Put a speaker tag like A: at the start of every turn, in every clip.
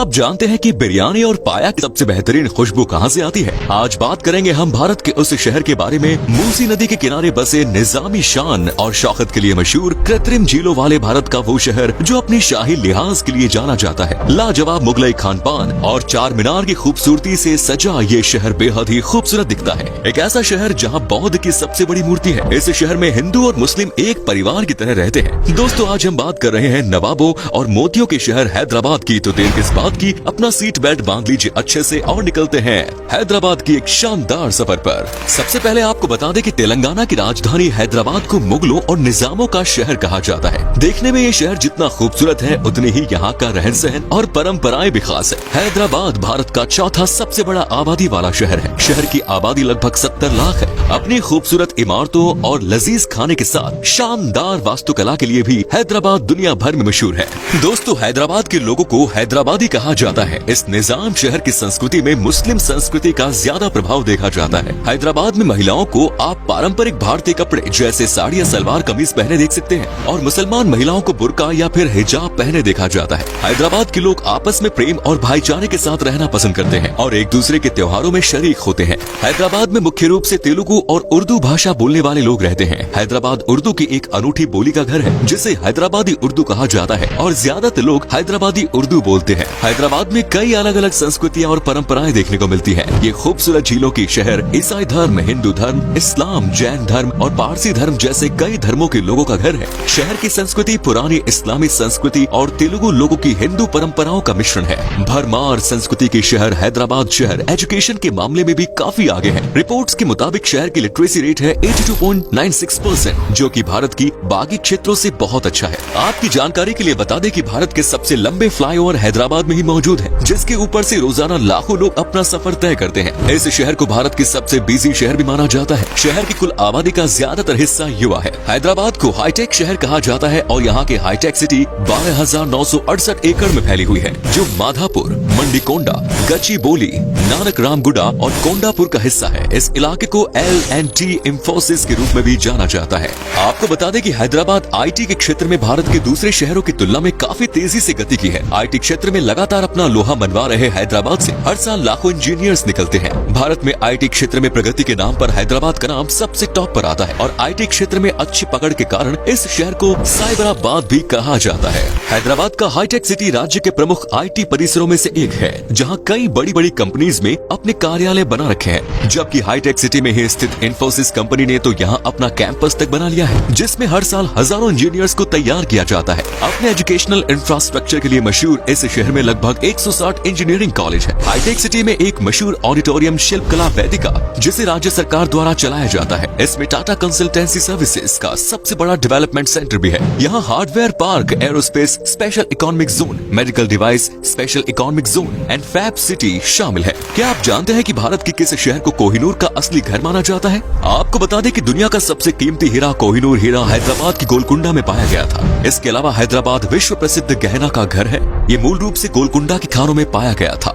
A: आप जानते हैं कि बिरयानी और पाया की सबसे बेहतरीन खुशबू कहां से आती है? आज बात करेंगे हम भारत के उस शहर के बारे में, मूसी नदी के किनारे बसे निजामी शान और शौकत के लिए मशहूर कृत्रिम झीलों वाले भारत का वो शहर जो अपनी शाही लिहाज के लिए जाना जाता है। लाजवाब मुगलई खान पान और चार मीनार की खूबसूरती से सजा ये शहर बेहद ही खूबसूरत दिखता है। एक ऐसा शहर जहाँ बौद्ध की सबसे बड़ी मूर्ति है। इस शहर में हिंदू और मुस्लिम एक परिवार की तरह रहते हैं। दोस्तों, आज हम बात कर रहे हैं नवाबों और मोतियों के शहर हैदराबाद की। तो देर किस बात की, अपना सीट बेल्ट बांध लीजिए अच्छे से और निकलते हैं हैदराबाद की एक शानदार सफर पर। सबसे पहले आपको बता दें कि तेलंगाना की राजधानी हैदराबाद को मुगलों और निजामों का शहर कहा जाता है। देखने में ये शहर जितना खूबसूरत है उतनी ही यहाँ का रहन सहन और परंपराएं भी खास है। हैदराबाद भारत का चौथा सबसे बड़ा आबादी वाला शहर है। शहर की आबादी लगभग 70 लाख है। अपनी खूबसूरत इमारतों और लजीज खाने के साथ शानदार वास्तुकला के लिए भी हैदराबाद दुनिया भर में मशहूर है। दोस्तों, हैदराबाद के लोगों को हैदराबादी कहा जाता है। इस निजाम शहर की संस्कृति में मुस्लिम संस्कृति का ज्यादा प्रभाव देखा जाता है। हैदराबाद में महिलाओं को आप पारंपरिक भारतीय कपड़े जैसे साड़ी या सलवार कमीज पहने देख सकते हैं और मुसलमान महिलाओं को बुर्का या फिर हिजाब पहने देखा जाता है। हैदराबाद के लोग आपस में प्रेम और भाईचारे के साथ रहना पसंद करते हैं और एक दूसरे के त्योहारों में शरीक होते हैं। हैदराबाद में मुख्य रूप से तेलुगु और उर्दू भाषा बोलने वाले लोग रहते हैं। हैदराबाद उर्दू की एक अनूठी बोली का घर है जिसे हैदराबादी उर्दू कहा जाता है और ज्यादातर लोग हैदराबादी उर्दू बोलते हैं। हैदराबाद में कई अलग अलग संस्कृतियाँ और परंपराएं देखने को मिलती है। ये खूबसूरत झीलों की शहर ईसाई धर्म, हिंदू धर्म, इस्लाम, जैन धर्म और पारसी धर्म जैसे कई धर्मों के लोगों का घर है। शहर की संस्कृति पुरानी इस्लामी संस्कृति और तेलुगु लोगों की हिंदू परंपराओं का मिश्रण है। भरमार संस्कृति की शहर हैदराबाद शहर एजुकेशन के मामले में भी काफी आगे है। रिपोर्ट्स के मुताबिक शहर की लिटरेसी रेट है 82.96%, जो कि भारत की बाकी क्षेत्रों से बहुत अच्छा है। आपकी जानकारी के लिए बता दें कि भारत के सबसे लंबे फ्लाईओवर हैदराबाद में ही मौजूद है, जिसके ऊपर से रोजाना लाखों लोग अपना सफर तय करते हैं। इस शहर को भारत की सबसे बिजी शहर भी माना जाता है। शहर की कुल आबादी का ज्यादातर हिस्सा युवा है। हैदराबाद को हाईटेक शहर कहा जाता है और यहाँ के हाईटेक सिटी 12,968 एकड़ में फैली हुई है, जो माधापुर, मंडीकोंडा, गच्चीबोली, नानक रामगुडा और कोंडापुर का हिस्सा है। इस इलाके को L&T इंफोसिस के रूप में भी जाना जाता है। आपको बता दें कि हैदराबाद IT के क्षेत्र में भारत के दूसरे शहरों की तुलना में काफी तेजी से गति की है। IT क्षेत्र में लगातार अपना लोहा मनवा रहे हैदराबाद से हर साल लाखों इंजीनियर्स निकलते हैं। भारत में IT क्षेत्र में प्रगति के नाम पर हैदराबाद का नाम सबसे टॉप पर आता है और IT क्षेत्र में अच्छी पकड़ के कारण इस शहर को साइबराबाद भी कहा जाता है। हैदराबाद का हाईटेक सिटी राज्य के प्रमुख IT परिसरों में से एक है, जहां कई बड़ी बड़ी कंपनीज में अपने कार्यालय बना रखे हैं। जबकि हाईटेक सिटी में ही स्थित इंफोसिस कंपनी ने तो यहां अपना कैंपस तक बना लिया है, जिसमें हर साल हजारों इंजीनियर्स को तैयार किया जाता है। अपने एजुकेशनल इंफ्रास्ट्रक्चर के लिए मशहूर इस शहर में लगभग 160 इंजीनियरिंग कॉलेज है। हाईटेक सिटी में एक मशहूर ऑडिटोरियम शिल्पकला वेदिका, जिसे राज्य सरकार द्वारा चलाया जाता है। इसमें टाटा कंसल्टेंसी सर्विसेज का सबसे बड़ा डेवलपमेंट सेंटर भी है। यहाँ hardware park, aerospace, special economic zone, medical device, special economic zone and fab city शामिल है। क्या आप जानते हैं कि भारत के किस शहर को कोहिनूर का असली घर माना जाता है? आपको बता दें कि दुनिया का सबसे कीमती हीरा कोहिनूर हीरा हैदराबाद की गोलकुंडा में पाया गया था। इसके अलावा हैदराबाद विश्व प्रसिद्ध गहना का घर है। ये मूल रूप से गोलकुंडा की खानों में पाया गया था।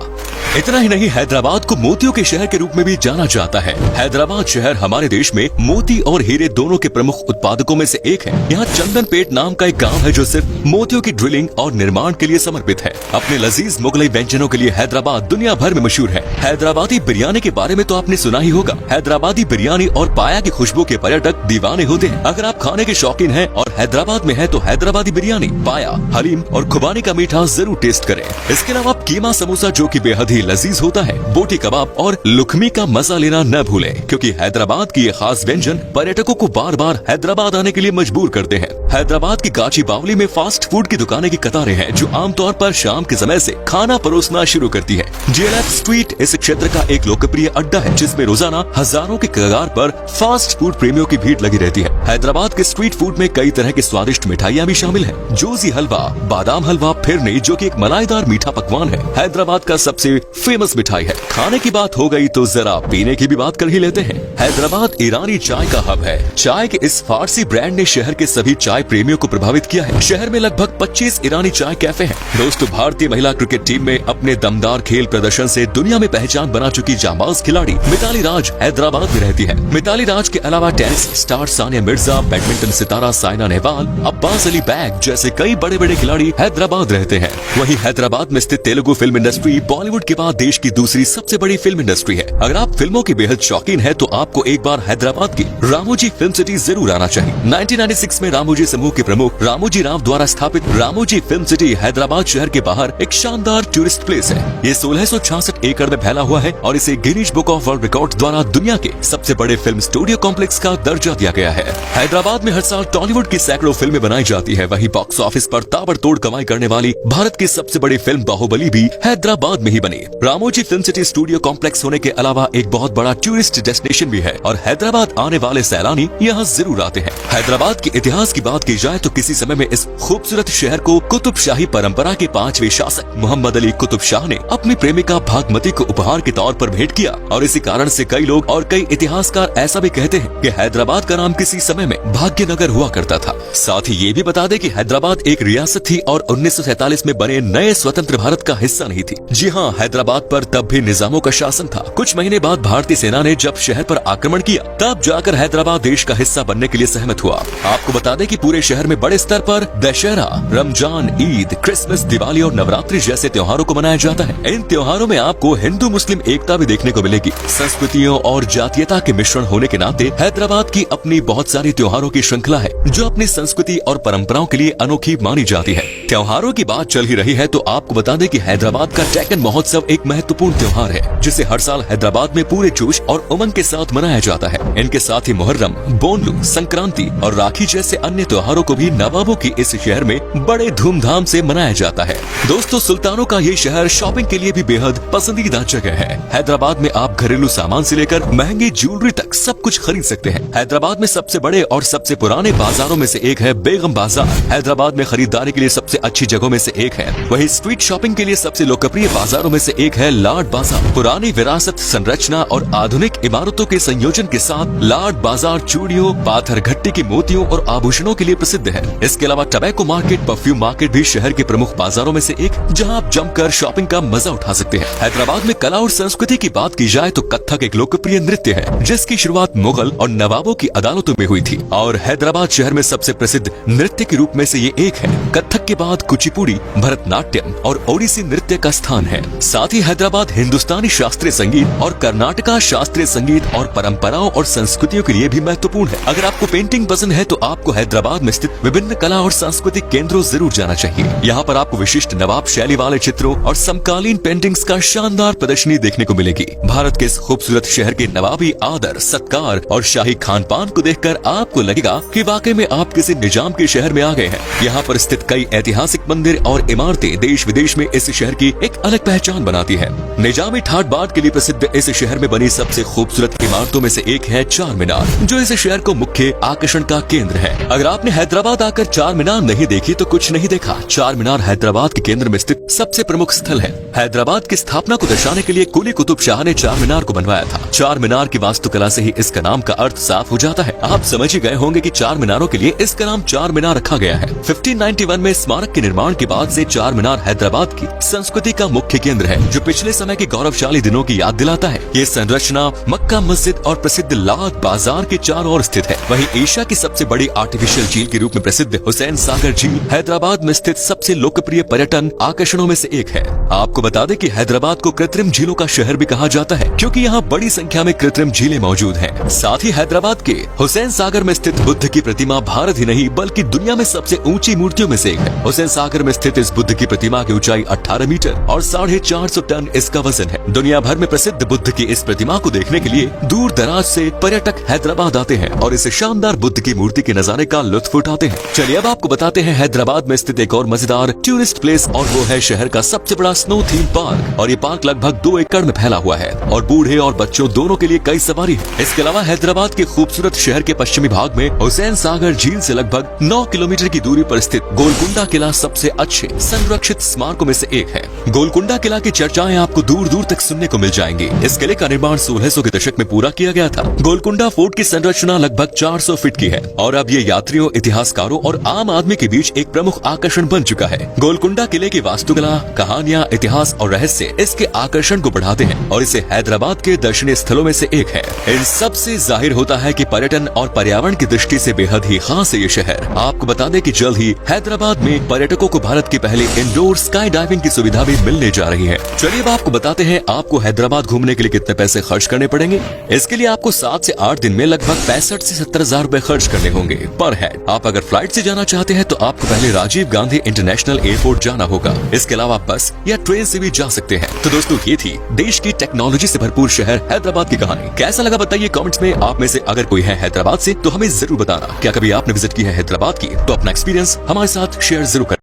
A: इतना ही नहीं, हैदराबाद को मोतियों के शहर के रूप में भी जाना जाता है। हैदराबाद शहर हमारे देश में मोती और हीरे दोनों के प्रमुख उत्पादकों में से एक है। यहाँ चंदनपेट नाम का एक गांव है जो सिर्फ मोतियों की ड्रिलिंग और निर्माण के लिए समर्पित है। अपने लजीज मुगलई व्यंजनों के लिए हैदराबाद दुनिया भर में मशहूर है। हैदराबादी बिरयानी के बारे में तो आपने सुना ही होगा। हैदराबादी बिरयानी और पाया की खुशबू के पर्यटक दीवाने होते हैं। अगर आप खाने के शौकीन हैं और हैदराबाद में हैं तो हैदराबादी बिरयानी, पाया, हलीम और खुबानी का मीठा जरूर टेस्ट करें। इसके अलावा कीमा समोसा जो कि बेहद ही लजीज होता है, बोटी कबाब और लुखमी का मजा लेना न भूलें, क्योंकि हैदराबाद की ये खास व्यंजन पर्यटकों को बार बार हैदराबाद आने के लिए मजबूर करते हैं। हैदराबाद की गाची बावली में फास्ट फूड की दुकानें की कतारें हैं, जो आमतौर पर शाम के समय से खाना परोसना शुरू करती है। JLF स्ट्रीट इस क्षेत्र का एक लोकप्रिय अड्डा है, जिसमें रोजाना हजारों के कगार पर फास्ट फूड प्रेमियों की भीड़ लगी रहती है। हैदराबाद के स्ट्रीट फूड में कई तरह की स्वादिष्ट मिठाइयाँ भी शामिल हैं। जोजी हलवा, बादाम हलवा, फिरनी जो कि एक मलाईदार मीठा पकवान है, हैदराबाद का सबसे फेमस मिठाई है। खाने की बात हो गई तो जरा पीने की भी बात कर ही लेते हैं। हैदराबाद ईरानी चाय का हब है। चाय के इस फारसी ब्रांड ने शहर के सभी चाय प्रेमियों को प्रभावित किया है। शहर में लगभग 25 ईरानी चाय कैफे हैं। दोस्तों, भारतीय महिला क्रिकेट टीम में अपने दमदार खेल प्रदर्शन से दुनिया में पहचान बना चुकी जांबाज खिलाड़ी मिताली राज हैदराबाद में रहती है। मिताली राज के अलावा tennis star Sania Mirza, badminton सितारा साइना नेहवाल, अब्बास अली बैग जैसे कई बड़े बड़े खिलाड़ी हैदराबाद रहते हैं। वहीं हैदराबाद में स्थित तेलुगु फिल्म इंडस्ट्री बॉलीवुड के बाद देश की दूसरी सबसे बड़ी फिल्म इंडस्ट्री है। अगर आप फिल्मों के बेहद शौकीन हैं तो आपको एक बार हैदराबाद की रामोजी फिल्म सिटी जरूर आना चाहिए। 1996 में रामोजी समूह के प्रमुख रामोजी राव द्वारा स्थापित रामोजी फिल्म सिटी हैदराबाद शहर के बाहर एक शानदार टूरिस्ट प्लेस है। ये 1666 एकड़ में फैला हुआ है और इसे Guinness book of world record द्वारा दुनिया के सबसे बड़े फिल्म स्टूडियो कॉम्प्लेक्स का दर्जा दिया गया है। हैदराबाद में हर साल टॉलीवुड की सैकड़ों फिल्में बनाई जाती है। वहीं बॉक्स ऑफिस पर ताबड़तोड़ कमाई करने वाली भारत की सबसे बड़ी फिल्म बाहुबली भी हैदराबाद में ही बनी। Ramoji film city studio complex होने के अलावा एक बहुत बड़ा टूरिस्ट डेस्टिनेशन भी है और हैदराबाद आने वाले सैलानी यहाँ जरूर आते हैं। हैदराबाद के इतिहास की बात की जाए तो किसी समय में इस खूबसूरत शहर को कुतुब शाही परंपरा के 5वें शासक मोहम्मद अली कुतुब शाह ने अपनी प्रेमिका भागमती को उपहार के तौर पर भेंट किया और इसी कारण से कई लोग और कई इतिहासकार ऐसा भी कहते हैं कि हैदराबाद का नाम किसी समय में भाग्यनगर हुआ करता था। साथ ही ये भी बता दें कि हैदराबाद एक रियासत थी और 1947 में बने नए स्वतंत्र भारत का हिस्सा नहीं थी। जी हाँ, हैदराबाद पर तब भी निजामों का शासन था। कुछ महीने बाद भारतीय सेना ने जब शहर पर आक्रमण किया तब जाकर हैदराबाद देश का हिस्सा बनने के लिए सहमत हुआ। आपको बता दें कि पूरे शहर में बड़े स्तर पर दशहरा, रमजान, ईद, क्रिसमस, दिवाली और नवरात्रि जैसे त्योहारों को मनाया जाता है। इन त्योहारों में आपको हिंदू मुस्लिम एकता भी देखने को मिलेगी। संस्कृतियों और जातीयता के मिश्रण होने के नाते हैदराबाद की अपनी बहुत सारी त्योहारों की श्रृंखला है जो अपनी संस्कृति और परंपराओं के लिए अनोखी मानी जाती है। त्योहारों की बात चल ही रही है तो आपको बता दें कि हैदराबाद का डेक्कन महोत्सव एक महत्वपूर्ण त्योहार है जिसे हर साल हैदराबाद में पूरे जोश और उमंग के साथ मनाया जाता है। इनके साथ ही मुहर्रम, बोनलू, संक्रांति और राखी जैसे अन्य त्योहारों को भी नवाबों की इस शहर में बड़े धूमधाम से मनाया जाता है। दोस्तों, सुल्तानों का ये शहर शॉपिंग के लिए भी बेहद पसंदीदा जगह है। हैदराबाद में आप घरेलू सामान से लेकर महंगी ज्वेलरी तक सब कुछ खरीद सकते हैं। हैदराबाद में सबसे बड़े और सबसे पुराने बाजारों में से एक है बेगम बाजार। हैदराबाद में खरीदारी के लिए सबसे अच्छी जगहों में से एक है। वहीं स्ट्रीट शॉपिंग के लिए सबसे लोकप्रिय बाजारों में से एक है लाड बाजार। पुरानी विरासत, संरचना और आधुनिक इमारतों के संयोजन के साथ लाड बाजार चूड़ियों, पाथर घट्टी की मोतियों और आभूषणों के लिए प्रसिद्ध है। इसके अलावा टबैको मार्केट, परफ्यूम मार्केट भी शहर के प्रमुख बाजारों में से एक जहां आप जमकर शॉपिंग का मजा उठा सकते हैं। हैदराबाद में कला और संस्कृति की बात की जाए तो कथक एक लोकप्रिय नृत्य है जिसकी शुरुआत मुगल और नवाबों की अदालतों में हुई थी और हैदराबाद शहर में सबसे प्रसिद्ध नृत्य के रूप में से ये एक है। कथक के बाद कुचिपुड़ी, भरतनाट्यम और ओडिसी नृत्य का स्थान है। साथ ही हैदराबाद हिंदुस्तानी शास्त्रीय संगीत और कर्नाटका शास्त्रीय संगीत और परंपराओं और संस्कृतियों के लिए भी महत्वपूर्ण है। अगर आपको पेंटिंग पसंद है तो आपको हैदराबाद में स्थित विभिन्न कला और सांस्कृतिक केंद्रों जरूर जाना चाहिए। यहाँ पर आपको विशिष्ट नवाब शैली वाले चित्रों और समकालीन पेंटिंग्स का शानदार प्रदर्शनी देखने को मिलेगी। भारत के इस खूबसूरत शहर के नवाबी आदर, सत्कार और शाही खान पान को देखकर आपको लगेगा कि वाकई में आप किसी निजाम के शहर में आ गए हैं। यहाँ पर स्थित कई ऐतिहासिक मंदिर और इमारतें देश विदेश में इस शहर की एक अलग पहचान बनाती है। निजामी ठाट बाट के लिए प्रसिद्ध इस शहर में बनी सबसे खूबसूरत इमारतों में से एक है चार मीनार, जो इस शहर को मुख्य आकर्षण का केंद्र है। अगर आपने हैदराबाद आकर चार मीनार नहीं देखी तो कुछ नहीं देखा। चार मीनार हैदराबाद के केंद्र में स्थित सबसे प्रमुख स्थल है। हैदराबाद की स्थापना को दर्शाने के लिए कुली कुतुब शाह ने चार मीनार को बनवाया था। चार मीनार की वास्तुकला से ही इसका नाम का अर्थ साफ हो जाता है। आप समझ ही गए होंगे कि चार मीनारों के लिए इसका नाम चार मीनार रखा गया है। 1591 में स्मारक के निर्माण के बाद से चार मीनार हैदराबाद की संस्कृति का मुख्य केंद्र है जो पिछले समय के गौरवशाली दिनों की याद दिलाता है। ये संरचना मक्का मस्जिद और प्रसिद्ध लाद बाजार के चारों ओर स्थित है। वहीं एशिया की सबसे बड़ी आर्टिफिशियल झील के रूप में प्रसिद्ध हुसैन सागर झील हैदराबाद में स्थित सबसे लोकप्रिय पर्यटन आकर्षणों में से एक है। आपको बता दें कि हैदराबाद को कृत्रिम झीलों का शहर भी कहा जाता है क्योंकि यहाँ बड़ी संख्या में कृत्रिम झीलें मौजूद हैं। साथ ही हैदराबाद के हुसैन सागर में स्थित बुद्ध की प्रतिमा भारत ही नहीं बल्कि दुनिया में सबसे ऊंची मूर्तियों में से एक है। हुसैन सागर में स्थित इस बुद्ध की प्रतिमा की ऊंचाई 18 मीटर और 450 टन इसका वजन है। दुनिया भर में प्रसिद्ध बुद्ध की इस प्रतिमा को देखने के लिए दूर दराज से पर्यटक हैदराबाद आते हैं और इस शानदार बुद्ध की मूर्ति के नजारे का लुत्फ उठाते हैं। चलिए अब आपको बताते हैं हैदराबाद में स्थित एक और मजेदार टूरिस्ट प्लेस और वो है शहर का सबसे बड़ा स्नो थीम पार्क। और ये पार्क लगभग 2 एकड़ में फैला हुआ है और बूढ़े और बच्चों दोनों के लिए कई सवारी है। इसके अलावा हैदराबाद के खूबसूरत शहर के पश्चिमी भाग में हुसैन सागर झील से लगभग 9 किलोमीटर की दूरी पर स्थित गोलकुंडा किला सबसे अच्छे संरक्षित स्मारकों में से एक है। गोलकुंडा किला की चर्चाएं आपको दूर दूर तक सुनने को मिल जाएंगी। इस किले का निर्माण 1600 के दशक में पूरा किया गया था। गोलकुंडा फोर्ट की संरचना लगभग 400 फीट की है और अब ये यात्रियों, इतिहासकारों और आम आदमी के बीच एक प्रमुख आकर्षण बन चुका है। गोलकुंडा किले की वास्तुकला, कहानियां, इतिहास और रहस्य इसके आकर्षण को बढ़ाते हैं और इसे हैदराबाद के दर्शनीय स्थलों में से एक है। इन सब से जाहिर होता है कि पर्यटन और पर्यावरण की दृष्टि से बेहद ही खास कहां से ये शहर। आपको बता दें कि जल्द ही हैदराबाद में पर्यटकों को भारत के पहले इंडोर स्काई डाइविंग की सुविधा भी मिलने जा रही है। चलिए अब आपको बताते हैं आपको हैदराबाद घूमने के लिए कितने पैसे खर्च करने पड़ेंगे। इसके लिए आपको 7 से 8 दिन में लगभग 65 से 70 हजार रूपए खर्च करने होंगे पर हेड। आप अगर फ्लाइट से जाना चाहते हैं तो आपको पहले राजीव गांधी इंटरनेशनल एयरपोर्ट जाना होगा। इसके अलावा आप बस या ट्रेन से भी जा सकते हैं। तो दोस्तों ये थी देश की टेक्नोलॉजी से भरपूर शहर हैदराबाद की कहानी। कैसा लगा बताइए कमेंट्स में। आप में से अगर कोई है हैदराबाद से तो हमें जरूर बताना। क्या कभी आपने विजिट की है हैदराबाद की तो अपना एक्सपीरियंस हमारे साथ शेयर जरूर करें।